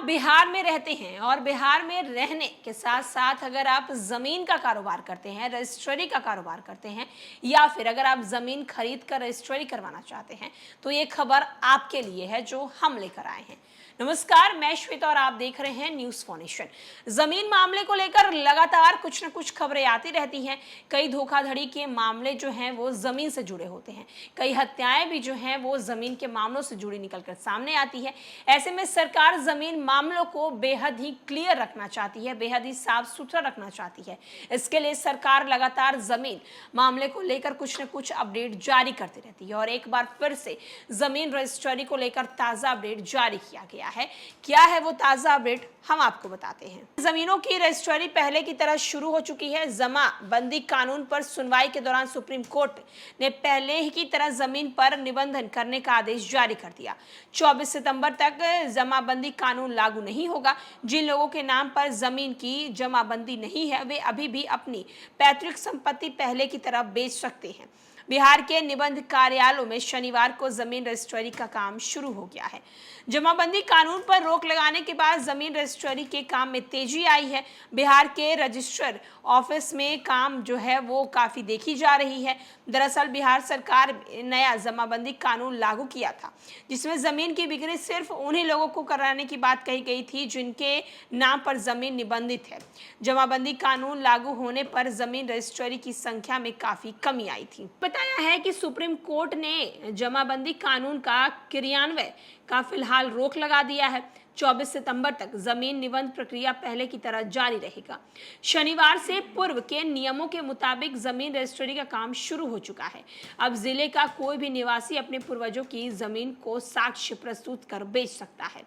बिहार में रहते हैं और बिहार में रहने के साथ साथ अगर आप जमीन का कारोबार करते हैं, रजिस्ट्री का कारोबार करते हैं, या फिर अगर आप जमीन खरीद कर रजिस्ट्री करवाना चाहते हैं, तो ये खबर आपके लिए है जो हम लेकर आए हैं। नमस्कार, मैं श्वेता और आप देख रहे हैं न्यूज फॉर्नेशन। जमीन मामले को लेकर लगातार कुछ न कुछ खबरें आती रहती हैं। कई धोखाधड़ी के मामले जो हैं वो जमीन से जुड़े होते हैं, कई हत्याएं भी जो हैं वो जमीन के मामलों से जुड़ी निकलकर सामने आती है। ऐसे में सरकार जमीन मामलों को बेहद ही क्लियर रखना चाहती है, बेहद ही साफ सुथरा रखना चाहती है। इसके लिए सरकार लगातार जमीन मामले को लेकर कुछ न कुछ अपडेट जारी करती रहती है और एक बार फिर से जमीन रजिस्ट्री को लेकर ताजा अपडेट जारी किया गया है। क्या है वो ताजा अपडेट, हम आपको बताते हैं। जमीनों की रजिस्ट्री पहले की तरह शुरू हो चुकी है। जमाबंदी कानून पर सुनवाई के दौरान सुप्रीम कोर्ट ने पहले ही की तरह जमीन पर निबंधन करने का आदेश जारी कर दिया। 24 सितंबर तक जमाबंदी कानून लागू नहीं होगा। जिन लोगों के नाम पर जमीन की जमाबंदी नहीं है वे अभी भी अपनी पैतृक संपत्ति पहले की तरह बेच सकते हैं। बिहार के निबंध कार्यालयों में शनिवार को जमीन रजिस्ट्री का काम शुरू हो गया है। जमाबंदी कानून पर रोक लगाने के बाद जमीन रजिस्ट्री के काम में तेजी आई है। बिहार के रजिस्ट्रर ऑफिस में काम जो है वो काफी देखी जा रही है। दरअसल बिहार सरकार ने नया जमाबंदी कानून लागू किया था, जिसमें जमीन की बिक्री सिर्फ उन्हीं लोगों को कराने की बात कही गई थी जिनके नाम पर जमीन निबंधित है। जमाबंदी कानून लागू होने पर जमीन रजिस्ट्री की संख्या में काफी कमी आई थी। बताया है कि सुप्रीम कोर्ट ने जमाबंदी कानून का क्रियान्वयन का फिलहाल रोक लगा दिया है। 24 सितंबर तक जमीन निबंध प्रक्रिया पहले की तरह जारी रहेगा। शनिवार से पूर्व के नियमों के मुताबिक जमीन रजिस्ट्री का काम शुरू हो चुका है। अब जिले का कोई भी निवासी अपने पूर्वजों की जमीन को साक्ष्य प्रस्तुत कर बेच सकता है।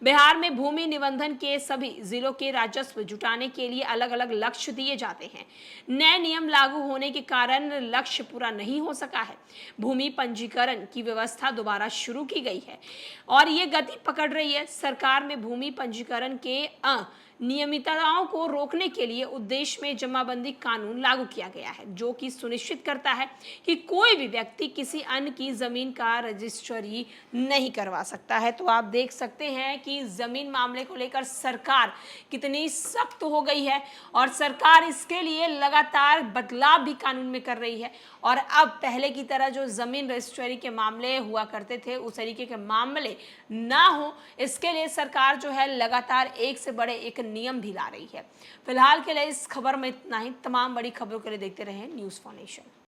बिहार में भूमि निबंधन के सभी जिलों के राजस्व जुटाने के लिए अलग अलग लक्ष्य दिए जाते हैं। नए नियम लागू होने के कारण लक्ष्य पूरा नहीं हो सका है। भूमि पंजीकरण की व्यवस्था दोबारा शुरू की गई है और ये गति पकड़ रही है। सरकार में भूमि पंजीकरण के अनियमितताओं को रोकने के लिए उद्देश्य में जमाबंदी कानून लागू किया गया है, जो कि सुनिश्चित करता है कि कोई भी व्यक्ति किसी अन्य की जमीन का रजिस्ट्री नहीं करवा सकता है। तो आप देख सकते हैं कि जमीन मामले को लेकर सरकार कितनी सख्त हो गई है और सरकार इसके लिए लगातार बदलाव भी कानून में कर रही है। और अब पहले की तरह जो जमीन रजिस्ट्री के मामले हुआ करते थे उस तरीके के मामले ना हो, इसके लिए सरकार जो है लगातार एक से बड़े एक नियम भी ला रही है। फिलहाल के लिए इस खबर में इतना ही। तमाम बड़ी खबरों के लिए देखते रहें न्यूज फॉर्नेशन।